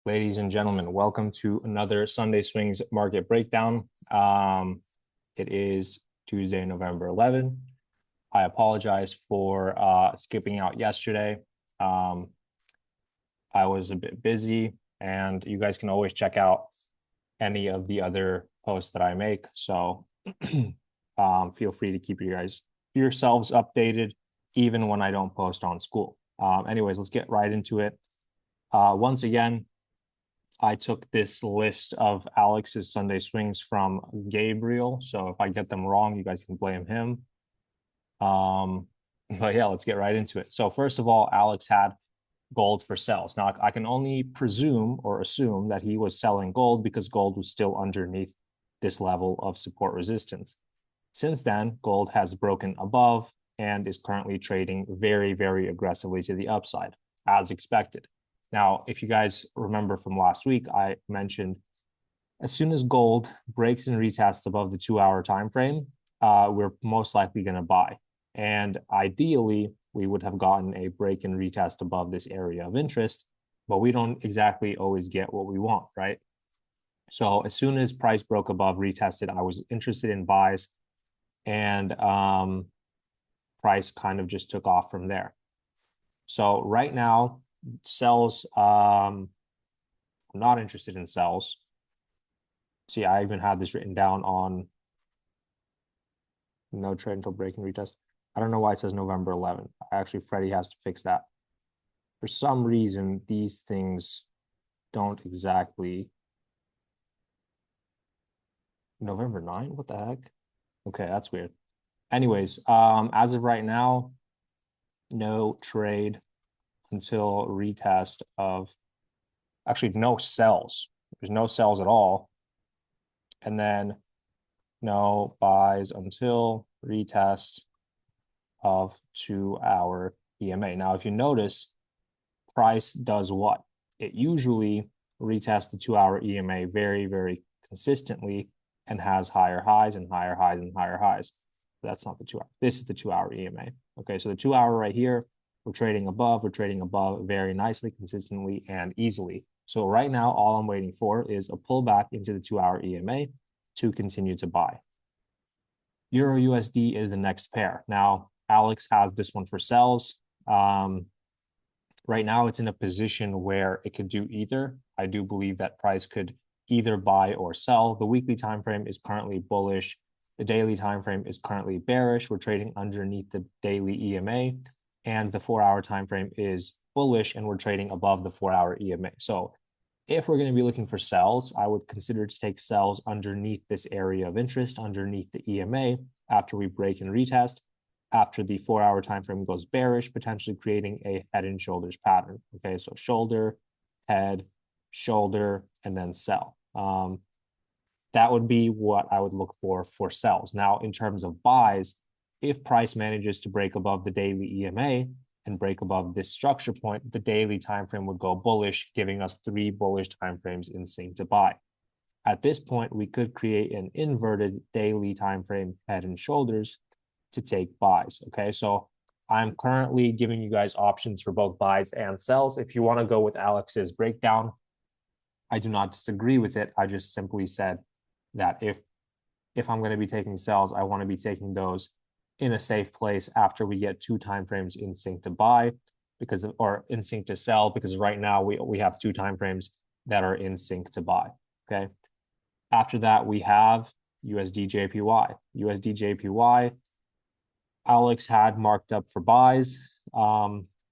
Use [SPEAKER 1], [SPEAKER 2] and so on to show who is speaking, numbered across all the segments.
[SPEAKER 1] Ladies and gentlemen, welcome to another Sunday Swings market breakdown. It is Tuesday, November 11th. I apologize for skipping out yesterday. I was a bit busy, and you guys can always check out any of the other posts that I make. So feel free to keep yourselves updated, even when I don't post on school. Anyways, let's get right into it. Once again, I took this list of Alex's Sunday swings from Gabriel. So if I get them wrong, you guys can blame him. But yeah, let's get right into it. So first of all, Alex had gold for sells. Now I can only presume or assume that he was selling gold because gold was still underneath this level of support resistance. Since then, gold has broken above and is currently trading very, very aggressively to the upside, as expected. Now, if you guys remember from last week, I mentioned as soon as gold breaks and retests above the 2-hour time frame, we're most likely going to buy. And ideally, we would have gotten a break and retest above this area of interest, but we don't exactly always get what we want, right? So as soon as price broke above, retested, I was interested in buys, and price kind of just took off from there. So right now, sells, I'm not interested in sells. See, I even had this written down on no trade until break and retest. I don't know why it says November 11th. Actually, Freddie has to fix that. For some reason, these things don't exactly. November 9th? What the heck? Okay, that's weird. Anyways, as of right now, no trade until retest of actually no sells. There's no sells at all. And then no buys until retest of 2-hour EMA. Now, if you notice, price does what? It usually retests the 2-hour EMA very, very consistently and has higher highs and higher highs and higher highs. That's not the 2-hour. This is the 2-hour EMA. Okay, so the 2-hour right here, we're trading above very nicely, consistently, and easily. So right now, all I'm waiting for is a pullback into the 2-hour EMA to continue to buy. Euro USD is the next pair. Now, Alex has this one for sells. Right now, it's in a position where it could do either. I do believe that price could either buy or sell. The weekly time frame is currently bullish. The daily time frame is currently bearish. We're trading underneath the daily EMA, and the 4-hour time frame is bullish, and we're trading above the 4-hour EMA. So if we're going to be looking for sells, I would consider to take sells underneath this area of interest, underneath the EMA, after we break and retest, after the 4-hour time frame goes bearish, potentially creating a head and shoulders pattern. Okay, so shoulder, head, shoulder, and then sell. That would be what I would look for sells. Now, in terms of buys, if price manages to break above the daily EMA and break above this structure point, the daily time frame would go bullish, giving us 3 bullish time frames in sync to buy. At this point, we could create an inverted daily time frame head and shoulders to take buys. Okay, so I'm currently giving you guys options for both buys and sells. If you want to go with Alex's breakdown, I do not disagree with it. I just simply said that if I'm going to be taking sells, I want to be taking those in a safe place after we get 2 time frames in sync to buy, because or in sync to sell, because right now we have 2 time frames that are in sync to buy. Okay. After that, we have USD JPY. USD JPY, Alex had marked up for buys.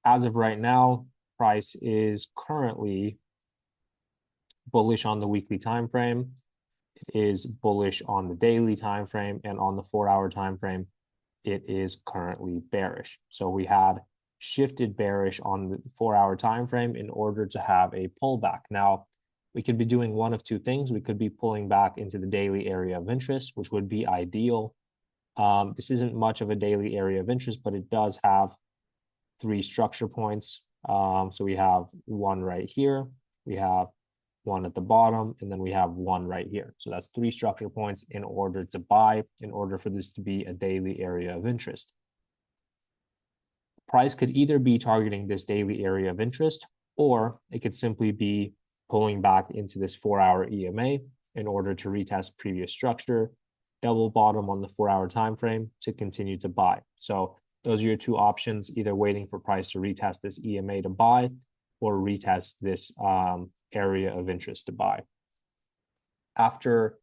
[SPEAKER 1] As of right now, price is currently bullish on the weekly time frame. It is bullish on the daily time frame, and on the 4-hour time frame, it is currently bearish. So we had shifted bearish on the 4-hour time frame in order to have a pullback. Now, we could be doing one of two things. We could be pulling back into the daily area of interest, which would be ideal. This isn't much of a daily area of interest, but it does have 3 structure points. So we have one right here, we have one at the bottom, and then we have one right here. So that's 3 structure points in order to buy, in order for this to be a daily area of interest. Price could either be targeting this daily area of interest, or it could simply be pulling back into this 4-hour EMA in order to retest previous structure, double bottom on the 4-hour time frame to continue to buy. So those are your two options, either waiting for price to retest this EMA to buy or retest this area of interest to buy. After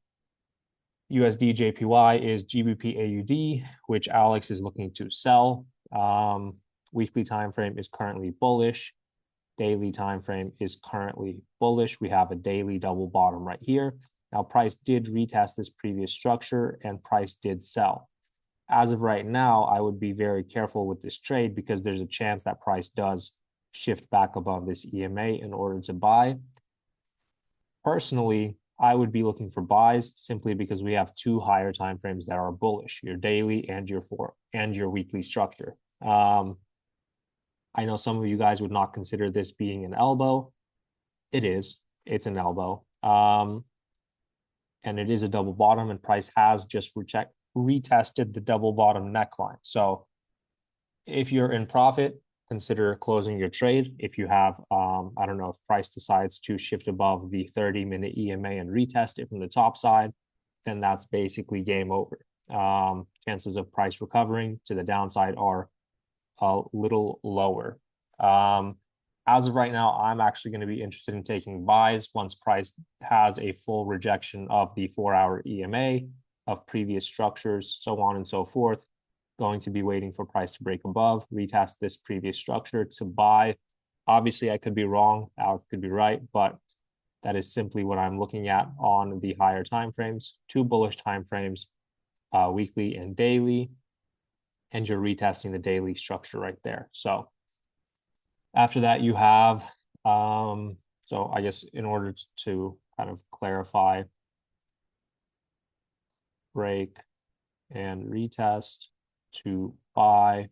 [SPEAKER 1] USD JPY is GBP AUD, which Alex is looking to sell. Weekly time frame is currently bullish. Daily time frame is currently bullish. We have a daily double bottom right here. Now, price did retest this previous structure and price did sell. As of right now, I would be very careful with this trade because there's a chance that price does shift back above this EMA in order to buy. Personally, I would be looking for buys simply because we have two higher time frames that are bullish, your daily and your weekly structure. I know some of you guys would not consider this being an elbow. It is. It's an elbow. And it is a double bottom, and price has just retested the double bottom neckline. So if you're in profit, consider closing your trade. If you have, I don't know, if price decides to shift above the 30-minute EMA and retest it from the top side, then that's basically game over. Chances of price recovering to the downside are a little lower. As of right now, I'm actually going to be interested in taking buys once price has a full rejection of the 4-hour EMA, of previous structures, so on and so forth. Going to be waiting for price to break above, retest this previous structure to buy. Obviously, I could be wrong, Alex could be right, but that is simply what I'm looking at on the higher time frames, two bullish time frames, weekly and daily, and you're retesting the daily structure right there. So after that, you have, so I guess in order to kind of clarify, break and retest to buy,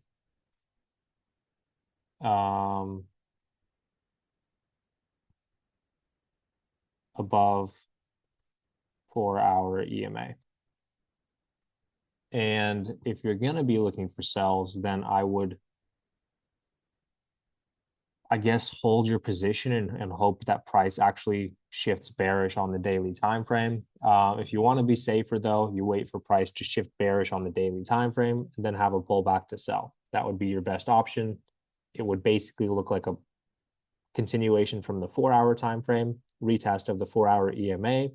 [SPEAKER 1] above 4-hour EMA. And if you're going to be looking for sells, then I would, I guess, hold your position and hope that price actually shifts bearish on the daily time frame. If you want to be safer, though, you wait for price to shift bearish on the daily time frame and then have a pullback to sell. That would be your best option. It would basically look like a continuation from the 4-hour time frame, retest of the 4-hour EMA,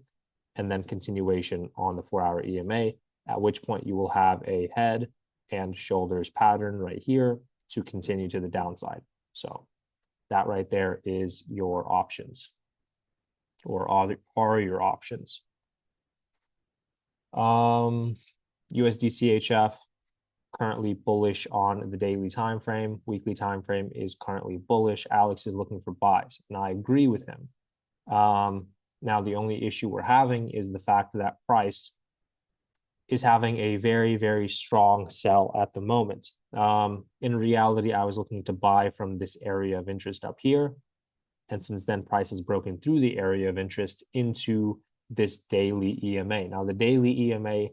[SPEAKER 1] and then continuation on the 4-hour EMA, at which point you will have a head and shoulders pattern right here to continue to the downside. So that right there is your options, or are your options. USD CHF currently bullish on the daily time frame. Weekly time frame is currently bullish. Alex is looking for buys, and I agree with him. Now, the only issue we're having is the fact that price is having a very, very strong sell at the moment. In reality, I was looking to buy from this area of interest up here. And since then, price has broken through the area of interest into this daily EMA. Now, the daily EMA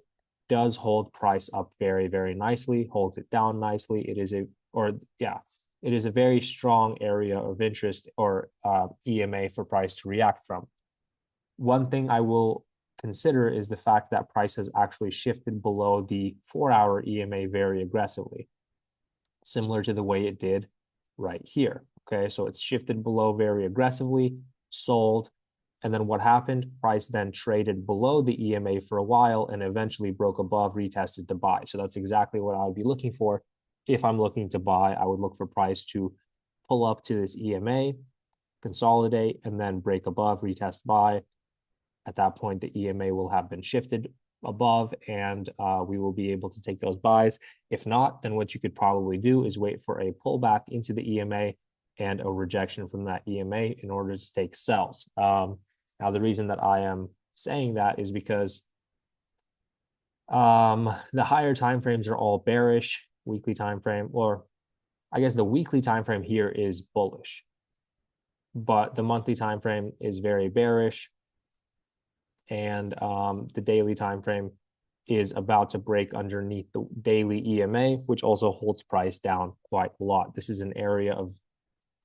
[SPEAKER 1] does hold price up very, very nicely, holds it down nicely. It is a very strong area of interest, or EMA, for price to react from. One thing I will consider is the fact that price has actually shifted below the 4-hour EMA very aggressively, similar to the way it did right here. Okay, so it's shifted below very aggressively, sold, and then what happened? Price then traded below the EMA for a while and eventually broke above, retested to buy. So that's exactly what I would be looking for. If I'm looking to buy, I would look for price to pull up to this EMA, consolidate, and then break above, retest, buy. At that point, the EMA will have been shifted above, and we will be able to take those buys. If not, then what you could probably do is wait for a pullback into the EMA and a rejection from that EMA in order to take sells. Now, the reason that I am saying that is because the higher time frames are all bearish. Weekly time frame, or I guess the weekly time frame here is bullish, but the monthly time frame is very bearish. And the daily time frame is about to break underneath the daily EMA, which also holds price down quite a lot. This is an area of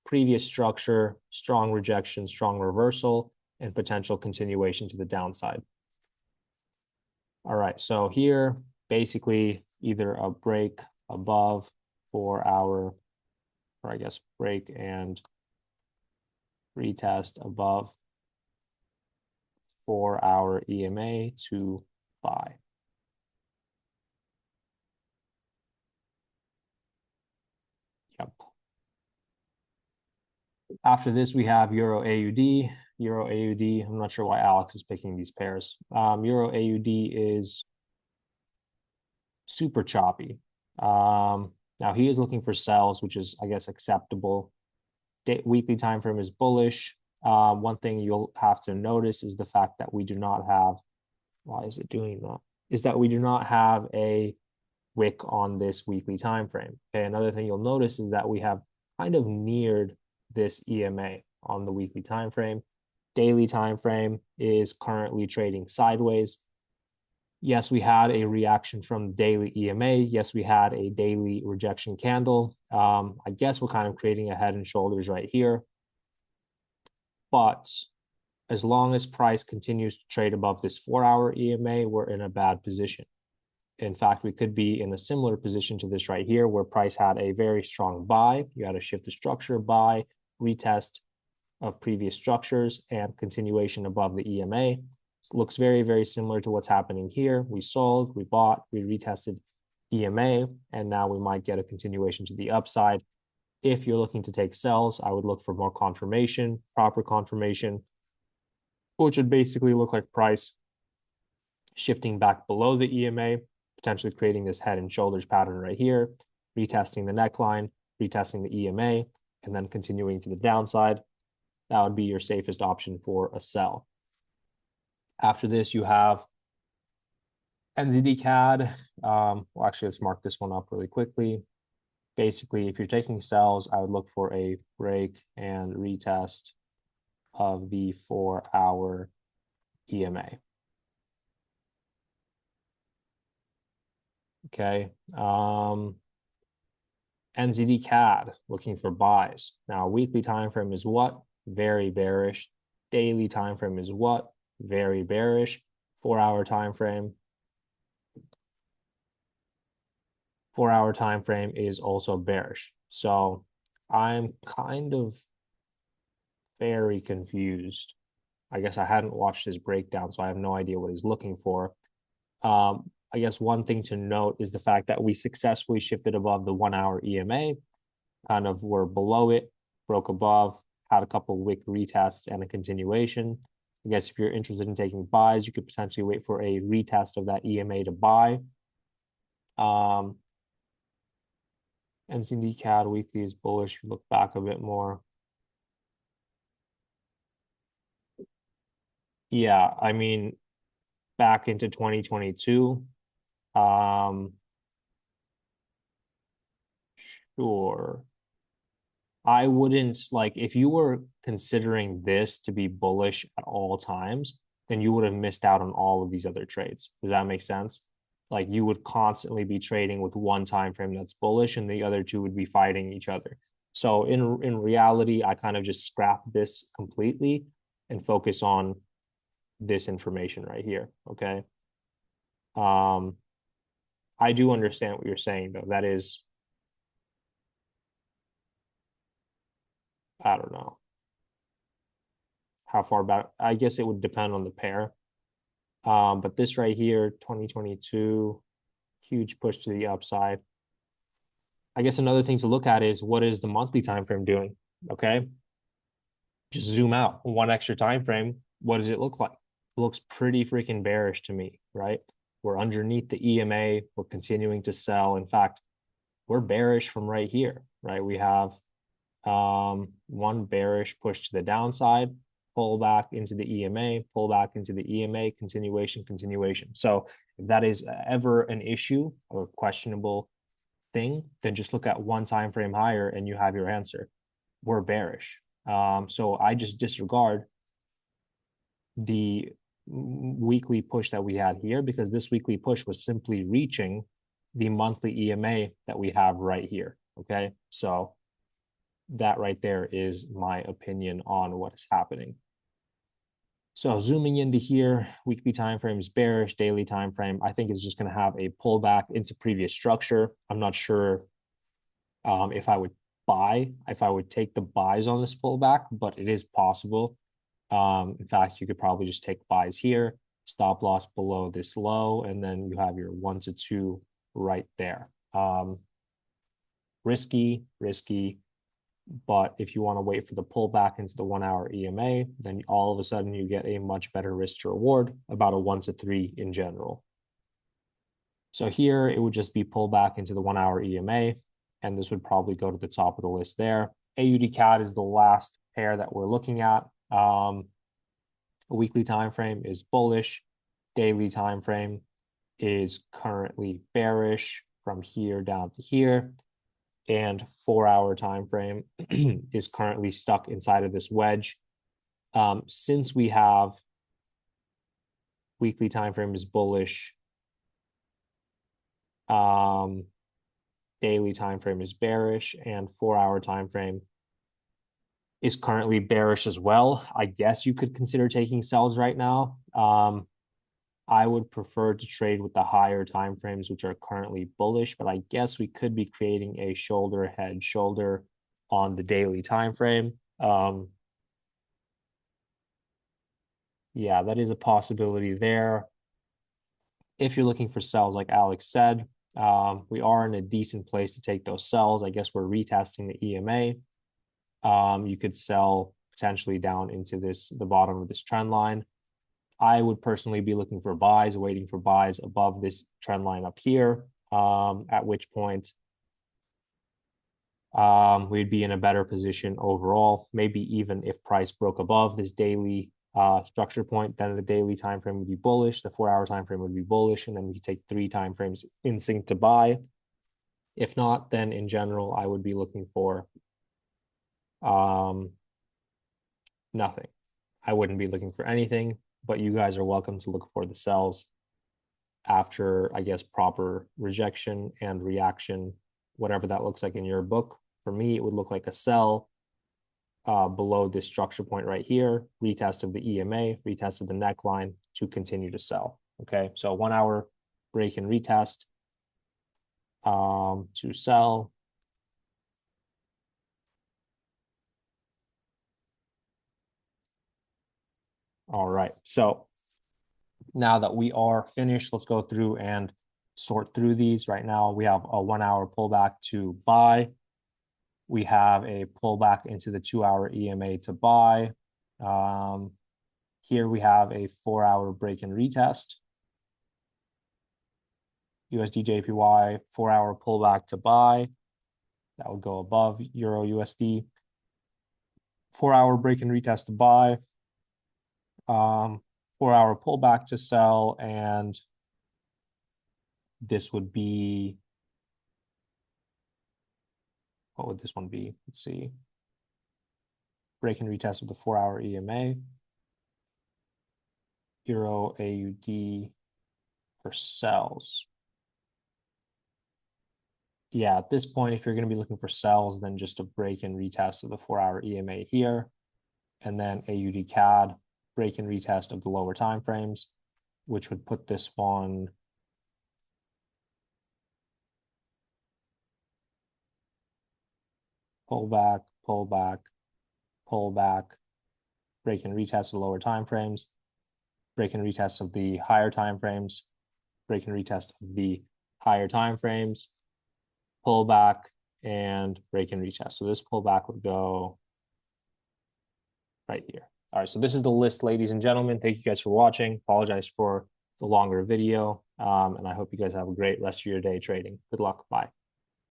[SPEAKER 1] previous structure, strong rejection, strong reversal, and potential continuation to the downside. All right, so here, basically either a break above 4-hour, or I guess break and retest above 4-hour EMA to buy. Yep. After this, we have Euro AUD. Euro AUD, I'm not sure why Alex is picking these pairs. Euro AUD is super choppy. Now he is looking for sells, which is, I guess, acceptable. Weekly time frame is bullish. One thing you'll have to notice is the fact that we do not have, why is it doing that? Is that we do not have a wick on this weekly time frame. Okay, another thing you'll notice is that we have kind of neared this EMA on the weekly time frame. Daily time frame is currently trading sideways. Yes, we had a reaction from daily EMA. Yes, we had a daily rejection candle. I guess we're kind of creating a head and shoulders right here. But as long as price continues to trade above this 4-hour EMA, we're in a bad position. In fact, we could be in a similar position to this right here, where price had a very strong buy. You had a shift to structure, buy, retest of previous structures, and continuation above the EMA. This looks very, very similar to what's happening here. We sold, we bought, we retested EMA, and now we might get a continuation to the upside. If you're looking to take sells, I would look for more confirmation, proper confirmation, which would basically look like price shifting back below the EMA, potentially creating this head and shoulders pattern right here, retesting the neckline, retesting the EMA, and then continuing to the downside. That would be your safest option for a sell. After this, you have NZD CAD. Well, actually, let's mark this one up really quickly. Basically, if you're taking sells, I would look for a break and retest of the 4-hour EMA. Okay. NZD CAD, looking for buys. Now, weekly time frame is what? Very bearish. Daily time frame is what? Very bearish. 4-hour time frame. 4-hour time frame is also bearish. So I'm kind of very confused. I guess I hadn't watched his breakdown, so I have no idea what he's looking for. I guess one thing to note is the fact that we successfully shifted above the 1-hour EMA, kind of were below it, broke above, had a couple wick retests and a continuation. I guess if you're interested in taking buys, you could potentially wait for a retest of that EMA to buy. NZD CAD weekly is bullish. Look back a bit more. Yeah, I mean, back into 2022. Sure. I wouldn't like if you were considering this to be bullish at all times, then you would have missed out on all of these other trades. Does that make sense? Like you would constantly be trading with one time frame that's bullish and the other two would be fighting each other. So in reality, I kind of just scrap this completely and focus on this information right here. Okay. I do understand what you're saying though. That is, I don't know how far back. I guess it would depend on the pair. But this right here, 2022, huge push to the upside. I guess another thing to look at is what is the monthly time frame doing? Okay. Just zoom out one extra time frame. What does it look like? It looks pretty freaking bearish to me, right? We're underneath the EMA. We're continuing to sell. In fact, we're bearish from right here, right? We have one bearish push to the downside, pull back into the EMA, pull back into the EMA, continuation. So if that is ever an issue or questionable thing, then just look at one time frame higher and you have your answer. We're bearish. So I just disregard the weekly push that we had here because this weekly push was simply reaching the monthly EMA that we have right here. Okay. So that right there is my opinion on what is happening. So zooming into here, weekly time frame is bearish, daily time frame, I think is just going to have a pullback into previous structure. I'm not sure if I would take the buys on this pullback, but it is possible. In fact, you could probably just take buys here, stop loss below this low, and then you have your 1 to 2 right there. Risky, but if you want to wait for the pullback into the 1 hour EMA, then all of a sudden you get a much better risk to reward, about a 1 to 3 in general. So here it would just be pullback into the 1 hour EMA, and this would probably go to the top of the list there. AUD CAD is the last pair that we're looking at. A weekly time frame is bullish. Daily time frame is currently bearish from here down to here. And 4 hour time frame is currently stuck inside of this wedge. Since we have weekly time frame is bullish, daily time frame is bearish, and 4 hour time frame is currently bearish as well. I guess you could consider taking sells right now. I would prefer to trade with the higher time frames, which are currently bullish, but I guess we could be creating a shoulder, head, shoulder on the daily time frame. Yeah, that is a possibility there. If you're looking for sells, like Alex said, we are in a decent place to take those sells. I guess we're retesting the EMA. You could sell potentially down into the bottom of this trend line. I would personally be looking for buys, waiting for buys above this trend line up here, at which point we'd be in a better position overall. Maybe even if price broke above this daily structure point, then the daily time frame would be bullish, the 4 hour time frame would be bullish, and then we could take 3 time frames in sync to buy. If not, then in general, I would be looking for nothing. I wouldn't be looking for anything, but you guys are welcome to look for the sells after, I guess, proper rejection and reaction, whatever that looks like in your book. For me, it would look like a sell below this structure point right here, retest of the EMA, retest of the neckline to continue to sell. Okay, so 1 hour break and retest to sell. All right, so now that we are finished, let's go through and sort through these. Right now, we have a 1 hour pullback to buy. We have a pullback into the 2 hour EMA to buy. Here we have a 4 hour break and retest. USD JPY, 4 hour pullback to buy. That would go above Euro USD. 4 hour break and retest to buy. 4 hour pullback to sell, and this would be, what would this one be? Let's see. Break and retest of the 4 hour EMA. Euro AUD for sells. Yeah, at this point, if you're going to be looking for sells, then just a break and retest of the 4 hour EMA here, and then AUD CAD, break and retest of the lower time frames, which would put this one pullback, pullback, pullback, break and retest of the lower time frames, break and retest of the higher time frames, break and retest of the higher time frames, pullback, and break and retest. So this pullback would go right here. All right, so this is the list, ladies and gentlemen. Thank you guys for watching. Apologize for the longer video, and I hope you guys have a great rest of your day trading. Good luck. Bye.